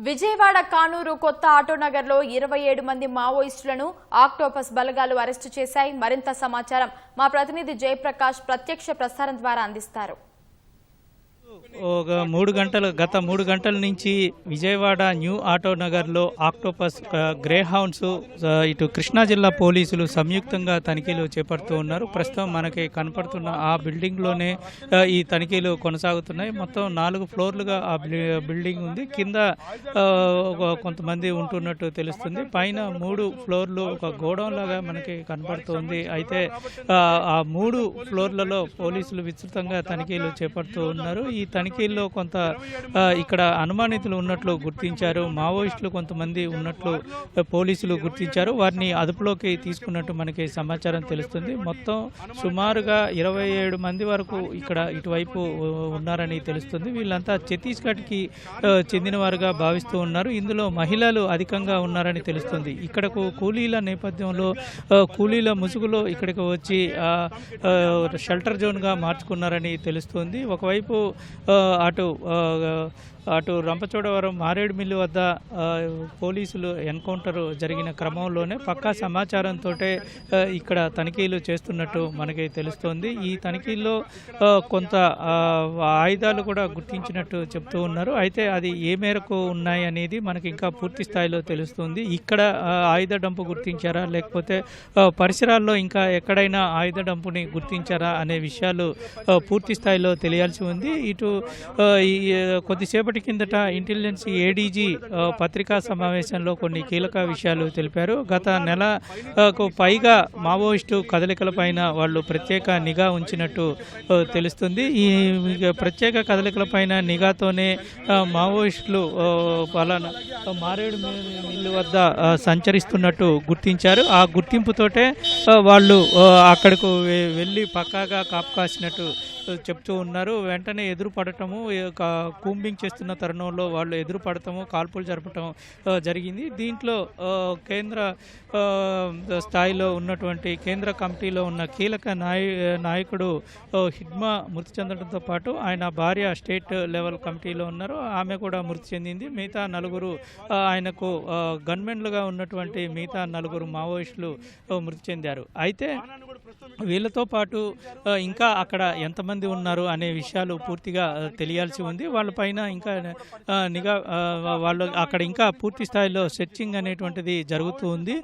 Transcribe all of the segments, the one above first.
విజయవాడ కానూరు కొత్త ఆటోనగర్లో 27 మంది మావోయిస్టులను ఆక్టోపస్ బలగాలు అరెస్టు చేశాయి. మరింత సమాచారం మా ప్రతినిధి జయప్రకాష్ ప్రత్యక్ష ప్రసారం ద్వారా అందిస్తారు. గత 3 గంటల నుంచి విజయవాడ న్యూ ఆటో నగర్లో ఆక్టోపస్ గ్రే హౌండ్స్ ఇటు కృష్ణా జిల్లా పోలీసులు సంయుక్తంగా తనిఖీలు చేపడుతూ ఉన్నారు. ప్రస్తుతం మనకి కనపడుతున్న ఆ బిల్డింగ్లోనే ఈ తనిఖీలు కొనసాగుతున్నాయి. మొత్తం 4 ఫ్లోర్లుగా ఆ బిల్డింగ్ ఉంది. కింద కొంతమంది ఉంటున్నట్టు తెలుస్తుంది. పైన 3 ఫ్లోర్లు ఒక గోడౌన్ లాగా మనకి కనపడుతుంది. అయితే ఆ 3 ఫ్లోర్లలో పోలీసులు విస్తృతంగా తనిఖీలు చేపడుతూ ఉన్నారు. ఈ తనిఖీల్లో కొంత ఇక్కడ అనుమానితులు ఉన్నట్లు గుర్తించారు. మావోయిస్టులు కొంతమంది ఉన్నట్లు పోలీసులు గుర్తించారు. వారిని అదుపులోకి తీసుకున్నట్టు మనకి సమాచారం తెలుస్తుంది. మొత్తం సుమారుగా 27 మంది వరకు ఇక్కడ ఇటువైపు ఉన్నారని తెలుస్తుంది. వీళ్ళంతా ఛత్తీస్గఢ్కి చెందిన వారుగా భావిస్తూ ఉన్నారు. ఇందులో మహిళలు అధికంగా ఉన్నారని తెలుస్తుంది. ఇక్కడకు కూలీల నేపథ్యంలో కూలీల ముసుగులో ఇక్కడికి వచ్చి షెల్టర్ జోన్గా మార్చుకున్నారని తెలుస్తుంది. ఒకవైపు అటు రంపచోడవరం మారేడుమిల్లి వద్ద పోలీసులు ఎన్కౌంటర్ జరిగిన క్రమంలోనే పక్కా సమాచారంతో ఇక్కడ తనిఖీలు చేస్తున్నట్టు మనకి తెలుస్తోంది. ఈ తనిఖీల్లో కొంత ఆయుధాలు కూడా గుర్తించినట్టు చెప్తూ ఉన్నారు. అయితే అది ఏ మేరకు ఉన్నాయి అనేది మనకి ఇంకా పూర్తి స్థాయిలో తెలుస్తుంది. ఇక్కడ ఆయుధ డంపు గుర్తించారా, లేకపోతే పరిసరాల్లో ఇంకా ఎక్కడైనా ఆయుధ డంపుని గుర్తించారా అనే విషయాలు పూర్తి స్థాయిలో తెలియాల్సి ఉంది. ఇటు కొద్దిసేపటి కిందట ఇంటెలిజెన్స్ ఏడీజీ పత్రికా సమావేశంలో కొన్ని కీలక విషయాలు తెలిపారు. గత నెలకు పైగా మావోయిస్టు కదలికలపైన వాళ్ళు ప్రత్యేక నిఘా ఉంచినట్టు తెలుస్తుంది. ఈ ప్రత్యేక కదలికలపైన నిఘాతోనే మావోయిస్టులు పలానా మారేడు మిల్లు వద్ద సంచరిస్తున్నట్టు గుర్తించారు. ఆ గుర్తింపుతోటే వాళ్ళు అక్కడకు వెళ్ళి పక్కాగా కాపు కాసినట్టు చెప్తూ ఉన్నారు. వెంటనే ఎదురు పడటము, కూంబింగ్ చేస్తున్న తరుణంలో వాళ్ళు ఎదురు పడటము, కాల్పులు జరపటం జరిగింది. దీంట్లో కేంద్ర స్థాయిలో ఉన్నటువంటి కేంద్ర కమిటీలో ఉన్న కీలక నాయకుడు హిడ్మా మృతి చెందడంతో పాటు ఆయన భార్య స్టేట్ లెవెల్ కమిటీలో ఉన్నారు. ఆమె కూడా మృతి చెందింది. మిగతా 4 ఆయనకు గన్మెన్లుగా ఉన్నటువంటి మిగతా 4 మావోయిస్టులు మృతి చెందారు. అయితే వీళ్ళతో పాటు ఇంకా అక్కడ ఎంతమంది ఉన్నారు అనే విషయాలు పూర్తిగా తెలియాల్సి ఉంది. వాళ్ళపైన ఇంకా నిఘా వాళ్ళు అక్కడ ఇంకా పూర్తి స్థాయిలో సెర్చింగ్ అనేటువంటిది జరుగుతూ ఉంది.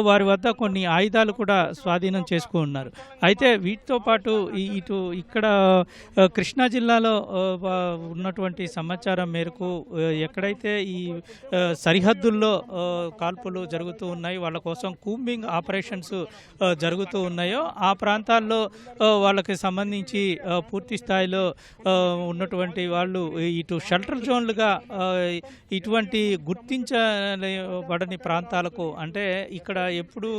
వారి వద్ద కొన్ని ఆయుధాలు కూడా స్వాధీనం చేసుకున్నారు. అయితే వీటితో పాటు ఇక్కడ కృష్ణా జిల్లాలో ఉన్నటువంటి సమాచారం మేరకు ఎక్కడైతే ఈ సరిహద్దుల్లో కాల్పులు జరుగుతూ ఉన్నాయి, వాళ్ళ కోసం కూంబింగ్ ఆపరేషన్స్ జరుగుతూ ఉన్నాయో ఆ ప్రాంతాల్లో వాళ్ళకి సంబంధించి పూర్తి స్థాయిలో ఉన్నటువంటి వాళ్ళు ఇటు షెల్టర్ జోన్లుగా ఇటువంటి గుర్తించబడని ప్రాంతాలకు, అంటే ఇక్కడ ఎప్పుడు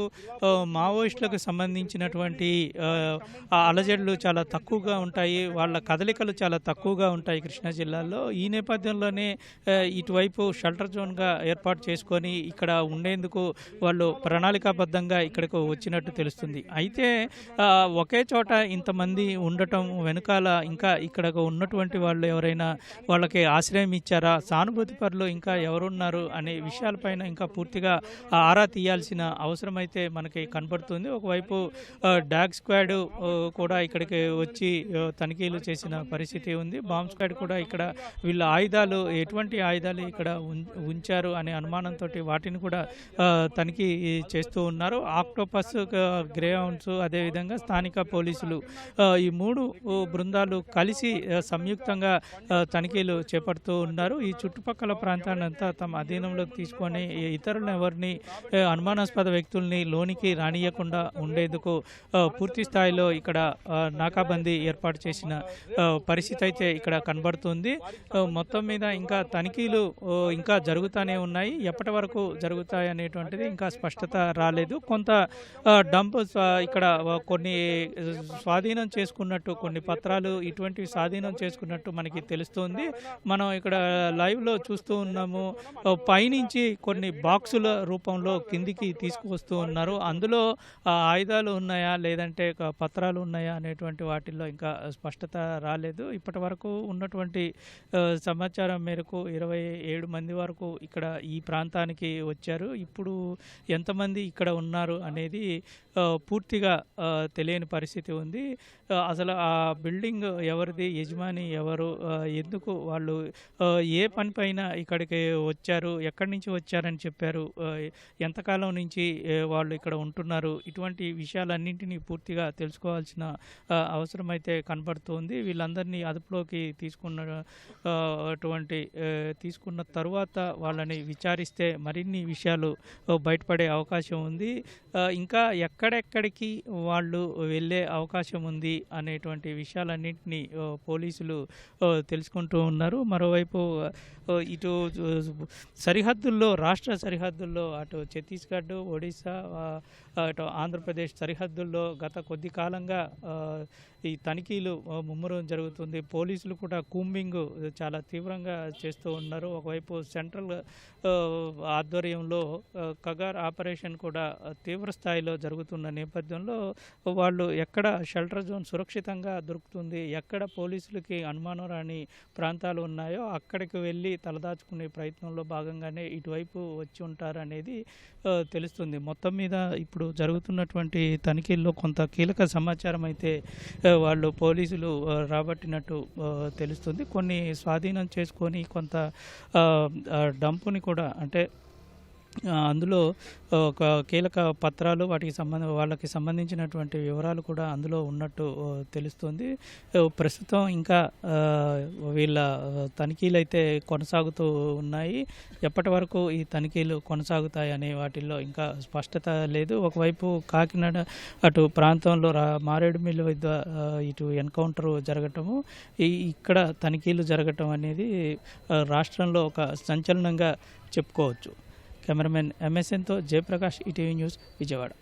మావోయిస్టులకు సంబంధించినటువంటి అలజడులు చాలా తక్కువగా ఉంటాయి, వాళ్ళ కదలికలు చాలా తక్కువగా ఉంటాయి కృష్ణా జిల్లాలో. ఈ నేపథ్యంలోనే ఇటువైపు షెల్టర్ జోన్గా ఏర్పాటు చేసుకొని ఇక్కడ ఉండేందుకు వాళ్ళు ప్రణాళికాబద్ధంగా ఇక్కడకు వచ్చినట్టు తెలుస్తుంది. అయితే ఒకే చోట ఇంతమంది ఉండటం వెనుకాల ఇంకా ఇక్కడ ఉన్నటువంటి వాళ్ళు ఎవరైనా వాళ్ళకి ఆశ్రయం ఇచ్చారా, సానుభూతి పరులు ఇంకా ఎవరున్నారు అనే విషయాలపైన ఇంకా పూర్తిగా ఆరా తీయాల్సిన అవసరం అయితే మనకి కనపడుతుంది. ఒకవైపు డాగ్ స్క్వాడ్ కూడా ఇక్కడికి వచ్చి తనిఖీలు చేసిన పరిస్థితి ఉంది. బాంబ్ స్క్వాడ్ కూడా ఇక్కడ వీళ్ళ ఆయుధాలు, ఎటువంటి ఆయుధాలు ఇక్కడ ఉంచారు అనే అనుమానంతో వాటిని కూడా తనిఖీ చేస్తూ ఉన్నారు. ఆక్టోపస్ గ్రే హౌండ్స్ అదేవిధంగా స్థానిక పోలీసులు ఈ 3 బృందాలు కలిసి సంయుక్తంగా తనిఖీలు చేపడుతూ ఉన్నారు. ఈ చుట్టుపక్కల ప్రాంతాన్ని అంతా తమ అధీనంలోకి తీసుకొని ఇతరులను ఎవరిని అనుమానాస్పద వ్యక్తుల్ని లోనికి రానియకుండా ఉండేందుకు పూర్తి స్థాయిలో ఇక్కడ నాకాబందీ ఏర్పాటు చేసిన పరిస్థితి అయితే ఇక్కడ కనబడుతుంది. మొత్తం మీద ఇంకా తనిఖీలు ఇంకా జరుగుతూనే ఉన్నాయి. ఎప్పటి వరకు జరుగుతాయి అనేటువంటిది ఇంకా స్పష్టత రాలేదు. కొంత డంప్ ఇక్కడ కొన్ని స్వాధీనం చేసుకున్నట్టు, కొన్ని పత్రాలు ఇటువంటివి స్వాధీనం చేసుకున్నట్టు మనకి తెలుస్తుంది. మనం ఇక్కడ లైవ్లో చూస్తూ ఉన్నాము. పైనుంచి కొన్ని బాక్సుల రూపంలో కిందికి తీసుకువస్తూ ఉన్నారు. అందులో ఆయుధాలు ఉన్నాయా లేదంటే పత్రాలు ఉన్నాయా అనేటువంటి వాటిల్లో ఇంకా స్పష్టత రాలేదు. ఇప్పటి వరకు ఉన్నటువంటి సమాచారం మేరకు 27 మంది వరకు ఇక్కడ ఈ ప్రాంతానికి వచ్చారు. ఇప్పుడు ఎంతమంది ఇక్కడ ఉన్నారు అనేది పూర్తిగా తెలియని పరిస్థితి ఉంది. అసలు ఆ బిల్డింగ్ ఎవరిది, యజమాని ఎవరు, ఎందుకు వాళ్ళు ఏ పని పైన ఇక్కడికి వచ్చారు, ఎక్కడి నుంచి వచ్చారని చెప్పారు, ఎంతకాలం నుంచి వాళ్ళు ఇక్కడ ఉంటున్నారు, ఇటువంటి విషయాలన్నింటినీ పూర్తిగా తెలుసుకోవాల్సిన అవసరం అయితే కనబడుతుంది. వీళ్ళందరినీ అదుపులోకి తీసుకున్న తరువాత వాళ్ళని విచారిస్తే మరిన్ని విషయాలు బయటపడే అవకాశం ఉంది. ఇంకా ఎక్కడెక్కడికి వాళ్ళు వెళ్ళే అవకాశం ఉంది అనేటువంటి విషయాలన్నింటినీ పోలీసులు తెలుసుకుంటూ ఉన్నారు. మరోవైపు ఇటు సరిహద్దుల్లో, రాష్ట్ర సరిహద్దుల్లో అటు ఛత్తీస్గఢ్, ఒడిశా, అటు ఆంధ్రప్రదేశ్ సరిహద్దుల్లో గత కొద్ది కాలంగా ఈ తనిఖీలు ముమ్మరం జరుగుతుంది. పోలీసులు కూడా కూంబింగ్ చాలా తీవ్రంగా చేస్తూ ఉన్నారు. ఒకవైపు సెంట్రల్ ఆధ్వర్యంలో కగార్ ఆపరేషన్ కూడా తీవ్ర స్థాయిలో జరుగుతున్న నేపథ్యంలో వాళ్ళు ఎక్కడ షెల్టర్ జోన్ సురక్షితంగా దొరుకుతుంది, ఎక్కడ పోలీసులకి అనుమానం రాని ప్రాంతాలు ఉన్నాయో అక్కడికి వెళ్ళి తలదాచుకునే ప్రయత్నంలో భాగంగానే ఇటువైపు వచ్చి ఉంటారు అనేది తెలుస్తుంది. మొత్తం మీద ఇప్పుడు జరుగుతున్నటువంటి తనిఖీల్లో కొంత కీలక సమాచారం అయితే వాళ్ళు పోలీసులు రాబట్టినట్టు తెలుస్తుంది. కొన్ని స్వాధీనం చేసుకొని కొంత డంపుని కూడా, అంటే అందులో ఒక కీలక పత్రాలు, వాళ్ళకి సంబంధించినటువంటి వివరాలు కూడా అందులో ఉన్నట్టు తెలుస్తుంది. ప్రస్తుతం ఇంకా వీళ్ళ తనిఖీలు అయితే కొనసాగుతూ ఉన్నాయి. ఎప్పటి వరకు ఈ తనిఖీలు కొనసాగుతాయి అనే వాటిల్లో ఇంకా స్పష్టత లేదు. ఒకవైపు కాకినాడ అటు ప్రాంతంలో మారేడుమిల్లి వద్ద ఇటు ఎన్కౌంటర్ జరగటము, ఇక్కడ తనిఖీలు జరగటం అనేది రాష్ట్రంలో ఒక సంచలనంగా చెప్పుకోవచ్చు. కెమెరామెన్ MSNతో జయప్రకాష్, ఈటీవీ న్యూస్, విజయవాడ.